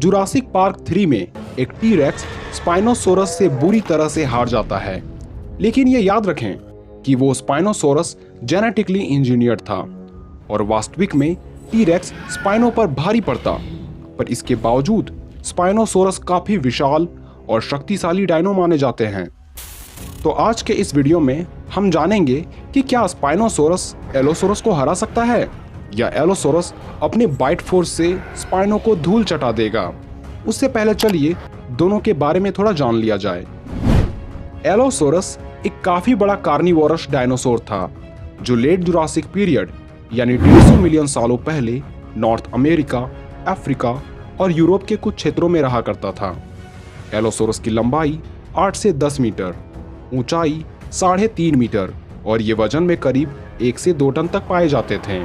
Jurassic park 3 में एक T-rex spinosaurus से बुरी तरह से हार जाता है, लेकिन ये याद रखें कि वो स्पाइनोसोरस जेनेटिकली इंजीनियर्ड था और वास्तविक में टी-रेक्स स्पाइनो पर भारी पड़ता। पर इसके बावजूद स्पाइनोसोरस काफी विशाल और शक्तिशाली डायनो माने जाते हैं। तो आज के इस वीडियो में हम जानेंगे कि क्या स्पाइनोसोरस एलोसोरस को हरा सकता है या एलोसोरस अपने बाइट फोर्स से स्पाइनो को धूल चटा देगा। उससे पहले चलिए दोनों के बारे में थोड़ा जान लिया जाए। एलोसोरस एक काफी बड़ा कार्निवोरस डायनासोर था जो लेट जुरासिक पीरियड यानी 150 मिलियन सालों पहले नॉर्थ अमेरिका, अफ्रीका और यूरोप के कुछ क्षेत्रों में रहा करता था। एलोसोरस की लंबाई 8 से 10 मीटर, ऊंचाई 3.5 मीटर और ये वजन में करीब 1 से 2 टन तक पाए जाते थे।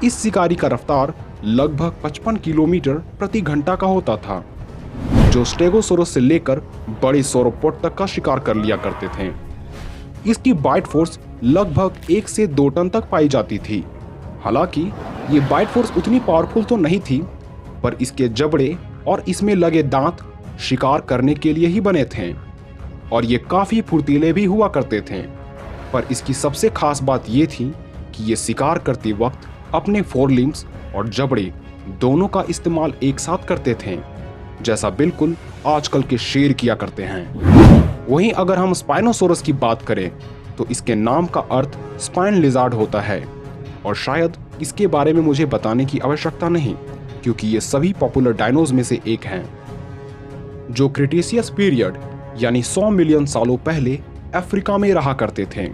इस शिकारी का रफ्तार लगभग 55 किलोमीटर प्रति घंटा का होता था, जो स्टेगोसोरस से लेकर बड़े सौरोपोड तक का शिकार कर लिया करते थे। इसकी बाइट फोर्स लगभग 1 से 2 टन तक पाई जाती थी। हालांकि ये बाइट फोर्स उतनी पावरफुल तो नहीं थी, पर इसके जबड़े और इसमें लगे दांत शिकार करने के लिए ही बने थे और ये काफी फुर्तीले भी हुआ करते थे। पर इसकी सबसे खास बात ये थी कि ये शिकार करते वक्त अपने फोरलिम्स और जबड़े दोनों का इस्तेमाल एक साथ करते थे, जैसा बिल्कुल आजकल के शेर किया करते हैं। वहीं अगर हम स्पाइनोसोरस की बात करें तो इसके नाम का अर्थ स्पाइन लिजार्ड होता है और शायद इसके बारे में मुझे बताने की आवश्यकता नहीं, क्योंकि ये सभी पॉपुलर डायनोज में से एक हैं जो क्रिटेशियस पीरियड यानी 100 मिलियन सालों पहले अफ्रीका में रहा करते थे।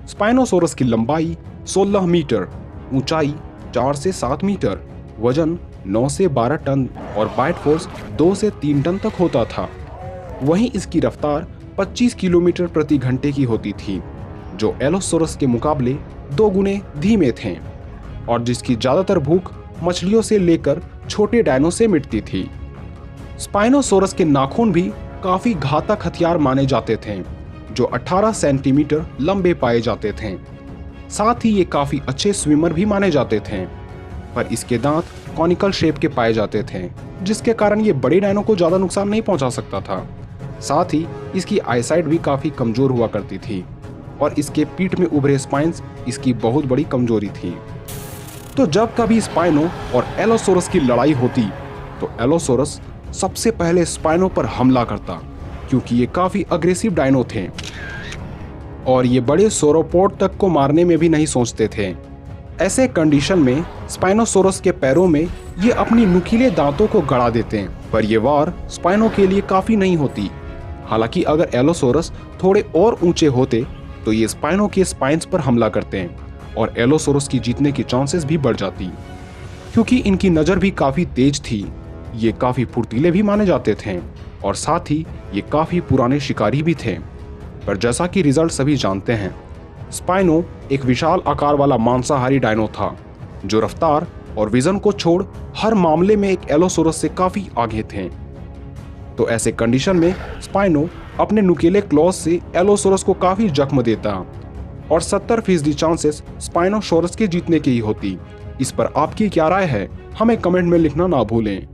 स्पाइनोसोरस की लंबाई 16 मीटर, ऊंचाई 4 से 7 मीटर, वजन 9 से 12 टन और बाइट फोर्स 2 से 3 टन तक होता था। वहीं इसकी रफ्तार 25 किलोमीटर प्रति घंटे की होती थी, जो एलोसोरस के मुकाबले 2 गुने धीमे थे और जिसकी ज्यादातर भूख मछलियों से लेकर छोटे डायनो से मिटती थी। स्पाइनोसोरस के नाखून भी काफी घातक हथियार माने जाते थे, जो 18 सेंटीमीटर लंबे पाए जाते थे। साथ ही ये काफी अच्छे स्विमर भी माने जाते थे, पर इसके दांत कॉनिकल शेप के पाए जाते थे, जिसके कारण ये बड़े डायनो को ज्यादा नुकसान नहीं पहुंचा सकता था। साथ ही इसकी आईसाइट भी काफी कमजोर हुआ करती थी और इसके पीठ में उभरे स्पाइन्स इसकी बहुत बड़ी कमजोरी थी। तो जब कभी स्पाइनो और एलोसोरस की लड़ाई होती तो एलोसोरस सबसे पहले स्पाइनो पर हमला करता, क्योंकि ये काफी अग्रेसिव डायनो थे और ये बड़े सौरोपोड तक को मारने में भी नहीं सोचते थे। ऐसे कंडीशन में स्पाइनोसोरस के पैरों में ये अपनी नुकीले दांतों को गड़ा देते हैं, पर ये वार स्पाइनो के लिए काफी नहीं होती। हालांकि अगर एलोसोरस थोड़े और ऊंचे होते तो ये स्पाइनो के स्पाइन्स पर हमला करते हैं और एलोसोरस की जीतने की चांसेस भी बढ़ जाती, क्योंकि इनकी नज़र भी काफ़ी तेज थी। ये काफ़ी फुर्तीले भी माने जाते थे और साथ ही ये काफ़ी पुराने शिकारी भी थे। पर जैसा कि रिजल्ट सभी जानते हैं, स्पाइनो एक विशाल आकार वाला मांसाहारी डायनो था जो रफ्तार और विजन को छोड़ हर मामले में एक एलोसोरस से काफ़ी आगे थे। तो ऐसे कंडीशन में स्पाइनो अपने नुकीले क्लॉज से एलोसोरस को काफ़ी जख्म देता और 70% चांसेस स्पाइनोसोरस के जीतने की ही होती। इस पर आपकी क्या राय है, हमें कमेंट में लिखना ना भूलें।